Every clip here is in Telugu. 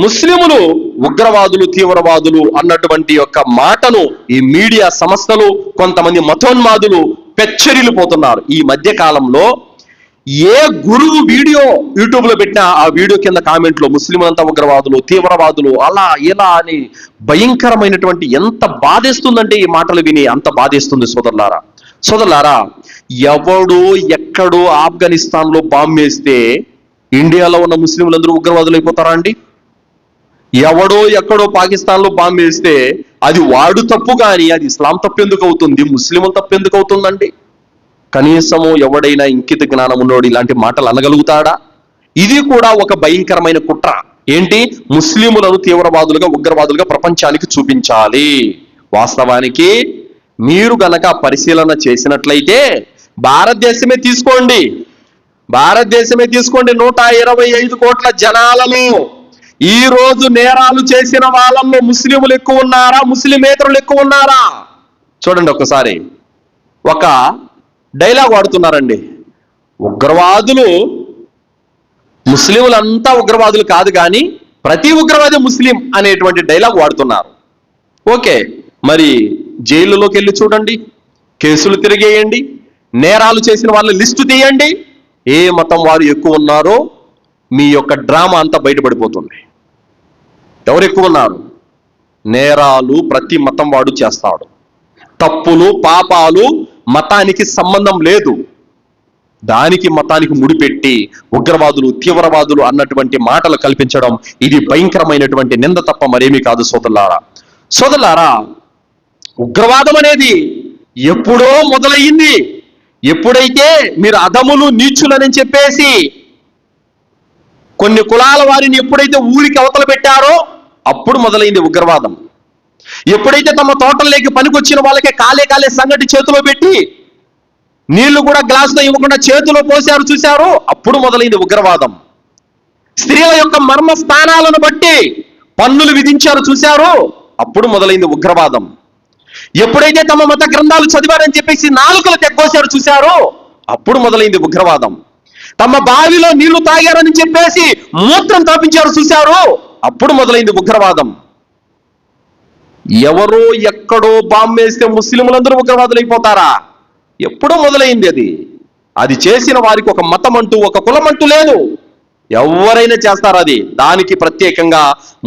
ముస్లిములు ఉగ్రవాదులు, తీవ్రవాదులు అన్నటువంటి యొక్క మాటను ఈ మీడియా సంస్థలు, కొంతమంది మతోన్మాదులు పెచ్చరిల్లిపోతున్నారు. ఈ మధ్య కాలంలో ఏ గురువు వీడియో యూట్యూబ్ లో పెట్టినా ఆ వీడియో కింద కామెంట్లో ముస్లింలంతా ఉగ్రవాదులు, తీవ్రవాదులు, అలా ఇలా అని భయంకరమైనటువంటి, ఎంత బాధేస్తుందంటే ఈ మాటలు విని అంత బాధేస్తుంది సోదరులారా. ఎవడో ఎక్కడో ఆఫ్ఘనిస్తాన్ లో బాంబు వేస్తే ఇండియాలో ఉన్న ముస్లింలందరూ ఉగ్రవాదులు అయిపోతారా అండి? ఎవడో ఎక్కడో పాకిస్తాన్ లో బాంబు వేస్తే అది వాడు తప్పు, కానీ అది ఇస్లాం తప్పు ఎందుకు అవుతుంది? ముస్లింల తప్పు ఎందుకు అవుతుందండి? కనీసము ఎవడైనా ఇంకిత జ్ఞానం ఉన్నోడు ఇలాంటి మాటలు అనగలుగుతాడా? ఇది కూడా ఒక భయంకరమైన కుట్ర. ఏంటి? ముస్లిములను తీవ్రవాదులుగా, ఉగ్రవాదులుగా ప్రపంచానికి చూపించాలి. వాస్తవానికి మీరు గనక పరిశీలన చేసినట్లయితే భారతదేశమే తీసుకోండి, 125 కోట్ల జనాలలో ఈ రోజు నేరాలు చేసిన వాళ్ళల్లో ముస్లిములు ఎక్కువ ఉన్నారా, ముస్లిమేతరులు ఎక్కువ ఉన్నారా? చూడండి ఒకసారి. ఒక డైలాగ్ వాడుతున్నారండి, ఉగ్రవాదులు, ముస్లిములంతా ఉగ్రవాదులు కాదు కానీ ప్రతి ఉగ్రవాది ముస్లిం అనేటువంటి డైలాగ్ వాడుతున్నారు. ఓకే, మరి జైలులోకి వెళ్ళి చూడండి, కేసులు తిరిగేయండి, నేరాలు చేసిన వాళ్ళ లిస్టు తీయండి, ఏ మతం వారు ఎక్కువ ఉన్నారో మీ యొక్క డ్రామా అంతా బయటపడిపోతుంది. ఎవరు ఎక్కువ ఉన్నారు? నేరాలు ప్రతి మతం వాడు చేస్తాడు. తప్పులు, పాపాలు మతానికి సంబంధం లేదు. దానికి మతానికి ముడిపెట్టి ఉగ్రవాదులు, తీవ్రవాదులు అన్నటువంటి మాటలు కల్పించడం ఇది భయంకరమైనటువంటి నింద తప్ప మరేమీ కాదు సోదరులారా. ఉగ్రవాదం అనేది ఎప్పుడో మొదలయ్యింది. ఎప్పుడైతే మీరు అధములు, నీచులని చెప్పేసి కొన్ని కులాల వారిని ఎప్పుడైతే ఊరికి అవతల పెట్టారో అప్పుడు మొదలైంది ఉగ్రవాదం. ఎప్పుడైతే తమ తోటల్లోకి పనికొచ్చిన వాళ్ళకే కాలే సంగటి చేతిలో పెట్టి నీళ్లు కూడా గ్లాసులో ఇవ్వకుండా చేతిలో పోసారు చూశారు, అప్పుడు మొదలైంది ఉగ్రవాదం. స్త్రీల యొక్క మర్మ స్థానాలను బట్టి పన్నులు విధించారు చూశారు, అప్పుడు మొదలైంది ఉగ్రవాదం. ఎప్పుడైతే తమ మత గ్రంథాలు చదివారని చెప్పేసి నాలుకలు తెగ్గోసారు చూశారో అప్పుడు మొదలైంది ఉగ్రవాదం. తమ బావిలో నీళ్లు తాగారని చెప్పేసి మూత్రం తాపించారు చూశారు, అప్పుడు మొదలైంది ఉగ్రవాదం. ఎవరో ఎక్కడో బాంబు వేస్తే ముస్లింలందరూ ఉగ్రవాదులు అయిపోతారా? ఎప్పుడో మొదలైంది అది చేసిన వారికి ఒక మతం అంటూ, ఒక కులం అంటూ లేదు. ఎవరైనా చేస్తారు అది. దానికి ప్రత్యేకంగా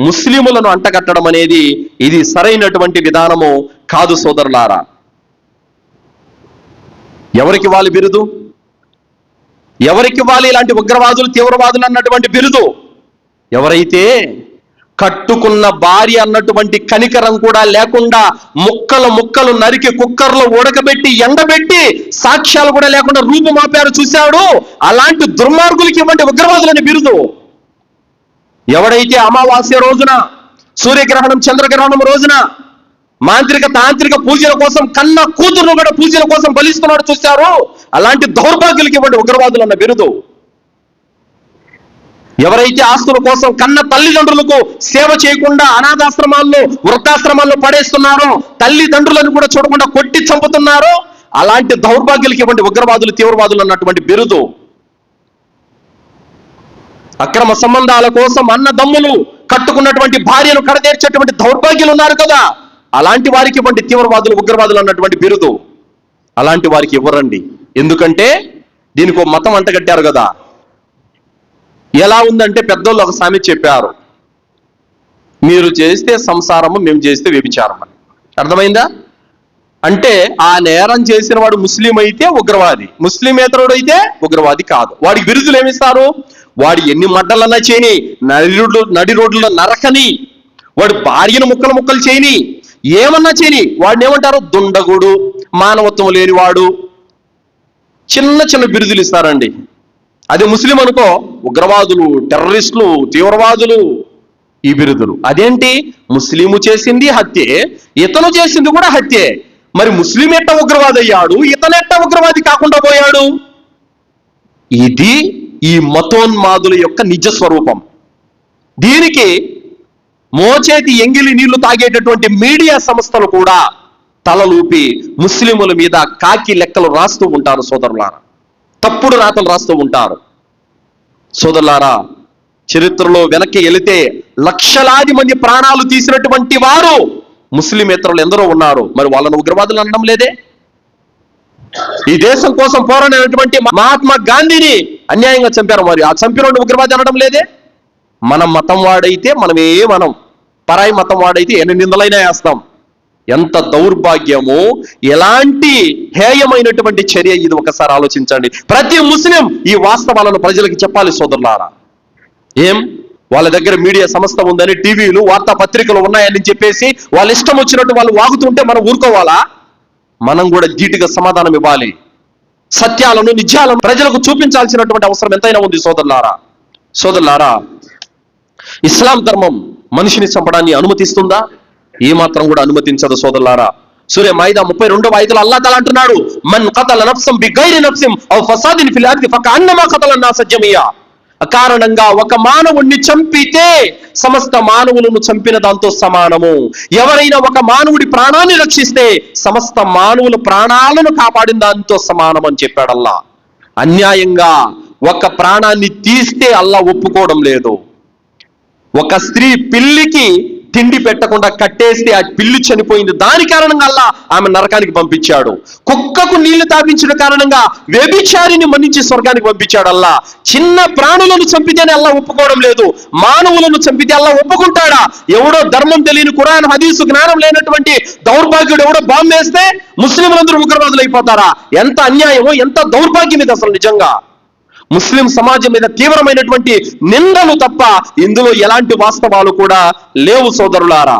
ముస్లిములను అంటగట్టడం అనేది ఇది సరైనటువంటి విధానము కాదు సోదరులారా. ఎవరికి ఇవ్వాలి బిరుదు? ఎవరికి ఇవ్వాలి ఇలాంటి ఉగ్రవాదులు, తీవ్రవాదులు అన్నటువంటి బిరుదు? ఎవరైతే కట్టుకున్న భార్య అన్నటువంటి కనికరం కూడా లేకుండా ముక్కలు నరికి కుక్కర్లో ఉడకబెట్టి ఎండబెట్టి సాక్ష్యాలు కూడా లేకుండా రూపుమాపారు చూశాడు, అలాంటి దుర్మార్గులకి ఇవ్వండి ఉగ్రవాదులని బిరుదు. ఎవడైతే అమావాస్య రోజున, సూర్యగ్రహణం, చంద్రగ్రహణం రోజున మాంత్రిక తాంత్రిక పూజల కోసం కన్న కూతురును కూడా పూజల కోసం బలిస్తున్నాడు చూశారు, అలాంటి దౌర్భాగ్యులకి ఇవ్వండి ఉగ్రవాదులు అన్న బిరుదు. ఎవరైతే ఆస్తుల కోసం కన్న తల్లిదండ్రులకు సేవ చేయకుండా అనాథాశ్రమాల్లో, వృద్ధాశ్రమాల్లో పడేస్తున్నారో, తల్లిదండ్రులను కూడా చూడకుండా కొట్టి చంపుతున్నారో, అలాంటి దౌర్భాగ్యులకి ఇవ్వండి ఉగ్రవాదులు, తీవ్రవాదులు అన్నటువంటి బిరుదు. అక్రమ సంబంధాల కోసం అన్నదమ్ములు కట్టుకున్నటువంటి భార్యను కడతీర్చేటువంటి దౌర్భాగ్యులు ఉన్నారు కదా, అలాంటి వారికి ఇవ్వండి తీవ్రవాదులు, ఉగ్రవాదులు అన్నటువంటి బిరుదు. అలాంటి వారికి ఇవ్వరండి. ఎందుకంటే దీనికి ఒక మతం అంటగట్టారు కదా. ఎలా ఉందంటే పెద్దోళ్ళు ఒక సామెత చెప్పారు, మీరు చేస్తే సంసారము, మేము చేస్తే వ్యభిచారం అని. అర్థమైందా? అంటే ఆ నేరం చేసిన వాడు ముస్లిం అయితే ఉగ్రవాది, ముస్లిమేతరుడు అయితే ఉగ్రవాది కాదు. వాడికి బిరుదులు ఏమిస్తారు? వాడు ఎన్ని మడ్డలన్నా చేయని, నడి రోడ్లలో నరకని, వాడు భార్యను ముక్కలు చేయని, ఏమన్నా చేయని, వాడిని ఏమంటారు? దుండగుడు, మానవత్వం లేనివాడు, చిన్న బిరుదులు ఇస్తారండి. అదే ముస్లిం అనుకో, ఉగ్రవాదులు, టెర్రరిస్టులు, తీవ్రవాదులు, ఈ బిరుదులు. అదేంటి? ముస్లిము చేసింది హత్యే, ఇతను చేసింది కూడా హత్యే. మరి ముస్లిం ఎట్ట ఉగ్రవాది అయ్యాడు, ఇతనెట్ట ఉగ్రవాది కాకుండా పోయాడు? ఇది ఈ మతోన్మాదుల యొక్క నిజ స్వరూపం. దీనికి మోచేతి ఎంగిలి నీళ్లు తాగేటటువంటి మీడియా సంస్థలు కూడా తలలూపి ముస్లిముల మీద కాకి లెక్కలు రాస్తూ ఉంటారు సోదరులారా, తప్పుడు రాతలు రాస్తూ ఉంటారు. సోదరులారా, చరిత్రలో వెనక్కి వెళితే లక్షలాది మంది ప్రాణాలు తీసినటువంటి వారు ముస్లిమేతరులు ఎందరో ఉన్నారు. మరి వాళ్ళను ఉగ్రవాదులు అనడం లేదే? ఈ దేశం కోసం పోరాడినటువంటి మహాత్మా గాంధీని అన్యాయంగా చంపారు. మరి ఆ చంపిన ఉగ్రవాది అనడం లేదే? మన మతం వాడైతే మనం పరాయి మతం వాడైతే ఎన్ని నిందలైనా వేస్తాం. ఎంత దౌర్భాగ్యము, ఎలాంటి హేయమైనటువంటి చర్య ఇది, ఒకసారి ఆలోచించండి. ప్రతి ముస్లిం ఈ వాస్తవాలను ప్రజలకు చెప్పాలి సోదరులారా. వాళ్ళ దగ్గర మీడియా సంస్థ ఉందని, టీవీలు, వార్తాపత్రికలు ఉన్నాయని చెప్పేసి వాళ్ళ ఇష్టం వచ్చినట్టు వాళ్ళు వాగుతుంటే మనం ఊరుకోవాలా? మనం కూడా ధీటుగా సమాధానం ఇవ్వాలి. సత్యాలను, నిజాలను ప్రజలకు చూపించాల్సినటువంటి అవసరం ఎంతైనా ఉంది సోదరులారా. ఇస్లాం ధర్మం మనిషిని చంపడాన్ని అనుమతిస్తుందా? ఏమాత్రం కూడా అనుమతించదు సోదరులారా. సూర్య మాయిదా 32వ ఆయతలో అల్లాహ్ తఆలా అంటున్నాడు, మన్ ఖతల నఫ్సం బిగైరి నఫ్సిన్ ఔ ఫసాదిన్ ఫిల్ అర్ది ఫకఅన్నమా ఖతల అన్నాస జమియా. అకారణంగా ఒక మానవుణ్ణి చంపితే సమస్త మానవులను చంపిన దాంతో సమానము. ఎవరైనా ఒక మానవుడి ప్రాణాన్ని రక్షిస్తే సమస్త మానవుల ప్రాణాలను కాపాడిన దాంతో సమానం అని చెప్పాడు అల్లాహ్. అన్యాయంగా ఒక ప్రాణాన్ని తీస్తే అల్లాహ్ ఒప్పుకోవడం లేదు. ఒక స్త్రీ పిల్లికి తిండి పెట్టకుండా కట్టేస్తే ఆ పిల్లి చనిపోయింది. దాని కారణంగా అల్లాహ్ ఆమె నరకానికి పంపించాడు. కుక్కకు నీళ్లు తాపించిన కారణంగా వ్యభిచారిని మన్నించి స్వర్గానికి పంపించాడు అల్లాహ్. చిన్న ప్రాణులను చంపితేనే అల్లాహ్ ఒప్పుకోవడం లేదు. మానవులను చంపితే అల్లాహ్ ఒప్పుకుంటాడా? ఎవడో ధర్మం తెలియని, ఖురాన్ హదీసు జ్ఞానం లేనటువంటి దౌర్భాగ్యుడు ఎవడో బాంబు వేస్తే ముస్లింలందరూ ఉగ్రవాదులు అయిపోతారా? ఎంత అన్యాయమో, ఎంత దౌర్భాగ్యం ఇది అసలు. నిజంగా ముస్లిం సమాజం మీద తీవ్రమైనటువంటి నిందలు తప్ప ఇందులో ఎలాంటి వాస్తవాలు కూడా లేవు సోదరులారా.